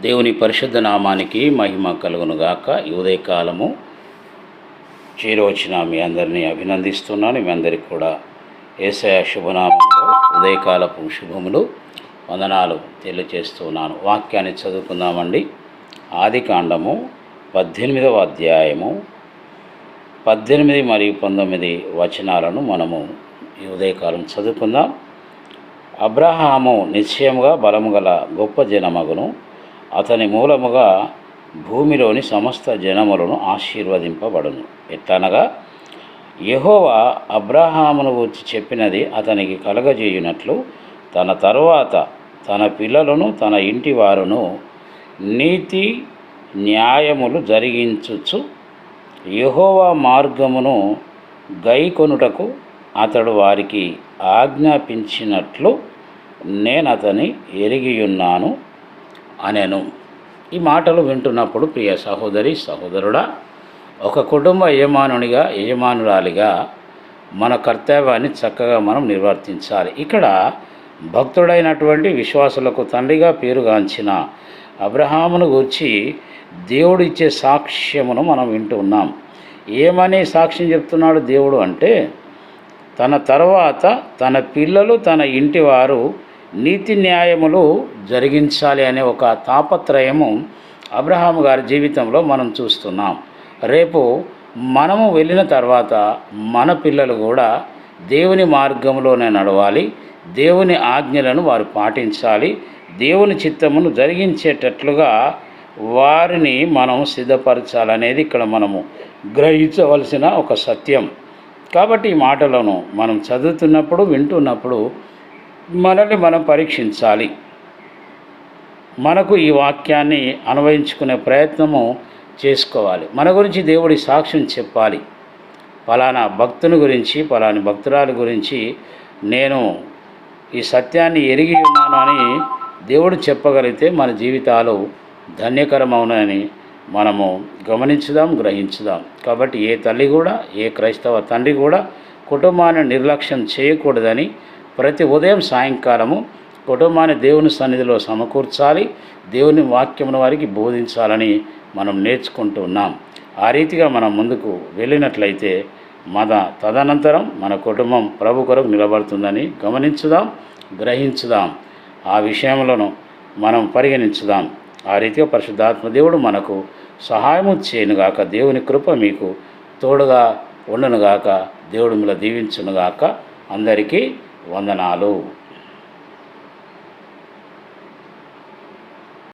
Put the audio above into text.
దేవుని పరిశుద్ధ నామానికి మహిమ కలుగునుగాక. ఈ ఉదయకాలము చేరవచ్చిన మీ అందరినీ అభినందిస్తున్నాను. మీ అందరికీ కూడా యేసయ్య శుభనామంలో ఉదయకాలపు శుభములు, వందనాలు తెలియజేస్తున్నాను. వాక్యాన్ని చదువుకుందామండి. ఆదికాండము 18వ అధ్యాయము 18 మరియు 19 వచనాలను మనము ఈ ఉదయకాలం చదువుకుందాం. అబ్రహాము నిశ్చయముగా బలము గల గొప్ప జనమగును, అతని మూలముగా భూమిలోని సమస్త జనములను ఆశీర్వదింపబడును. ఎట్లనగా యెహోవా అబ్రహామును గూర్చి చెప్పినది అతనికి కలగజేయునట్లు తన తరువాత తన పిల్లలను తన ఇంటి వారును నీతి న్యాయములు జరిగించుచు యెహోవా మార్గమును గైకొనుటకు అతడు వారికి ఆజ్ఞాపించినట్లు నేను అతని ఎరిగియున్నాను అనెను. ఈ మాటలు వింటున్నప్పుడు ప్రియ సహోదరి సహోదరుడా, ఒక కుటుంబ యజమానురాలిగా మన కర్తవ్యాన్ని చక్కగా మనం నిర్వర్తించాలి. ఇక్కడ భక్తుడైనటువంటి విశ్వాసులకు తండ్రిగా పేరుగాంచిన అబ్రహామును గూర్చి దేవుడు ఇచ్చే సాక్ష్యమును మనం వింటున్నాం. ఏమని సాక్ష్యం చెప్తున్నాడు దేవుడు అంటే, తన తర్వాత తన పిల్లలు తన ఇంటి వారు నీతి న్యాయములు జరిగించాలి అనే ఒక తాపత్రయము అబ్రహాము గారి జీవితంలో మనం చూస్తున్నాం. రేపు మనము వెళ్ళిన తర్వాత మన పిల్లలు కూడా దేవుని మార్గంలోనే నడవాలి, దేవుని ఆజ్ఞలను వారు పాటించాలి, దేవుని చిత్తమును జరిగించేటట్లుగా వారిని మనం సిద్ధపరచాలనేది ఇక్కడ మనము గ్రహించవలసిన ఒక సత్యం. కాబట్టి ఈ మాటలను మనం చదువుతున్నప్పుడు వింటున్నప్పుడు మనల్ని మనం పరీక్షించాలి. మనకు ఈ వాక్యాన్ని అన్వయించుకునే ప్రయత్నము చేసుకోవాలి. మన గురించి దేవుడి సాక్ష్యం చెప్పాలి. ఫలానా భక్తుని గురించి, ఫలాని భక్తురాలి గురించి నేను ఈ సత్యాన్ని ఎరిగి ఉన్నాను అని దేవుడు చెప్పగలిగితే మన జీవితాలు ధన్యకరమవునని మనము గమనించుదాం, గ్రహించుదాం. కాబట్టి ఏ తల్లి కూడా, ఏ క్రైస్తవ తండ్రి కూడా కుటుంబాన్ని నిర్లక్ష్యం చేయకూడదని ప్రతి ఉదయం సాయంకాలము కుటుంబాన్ని దేవుని సన్నిధిలో సమకూర్చాలి, దేవుని వాక్యమును వారికి బోధించాలని మనం నేర్చుకుంటూ ఉన్నాం. ఆ రీతిగా మనం ముందుకు వెళ్ళినట్లయితే తదనంతరం మన కుటుంబం ప్రభు కొరకు నిలబడుతుందని గమనించుదాం, గ్రహించుదాం. ఆ విషయంలోనూ మనం పరిగణించుదాం. ఆ రీతిగా పరిశుద్ధాత్మ దేవుడు మనకు సహాయము చేయనుగాక. దేవుని కృప మీకు తోడుగా ఉండునుగాక. దేవుడు మిమ్మల్ని దీవించునుగాక. అందరికీ వందనాలు.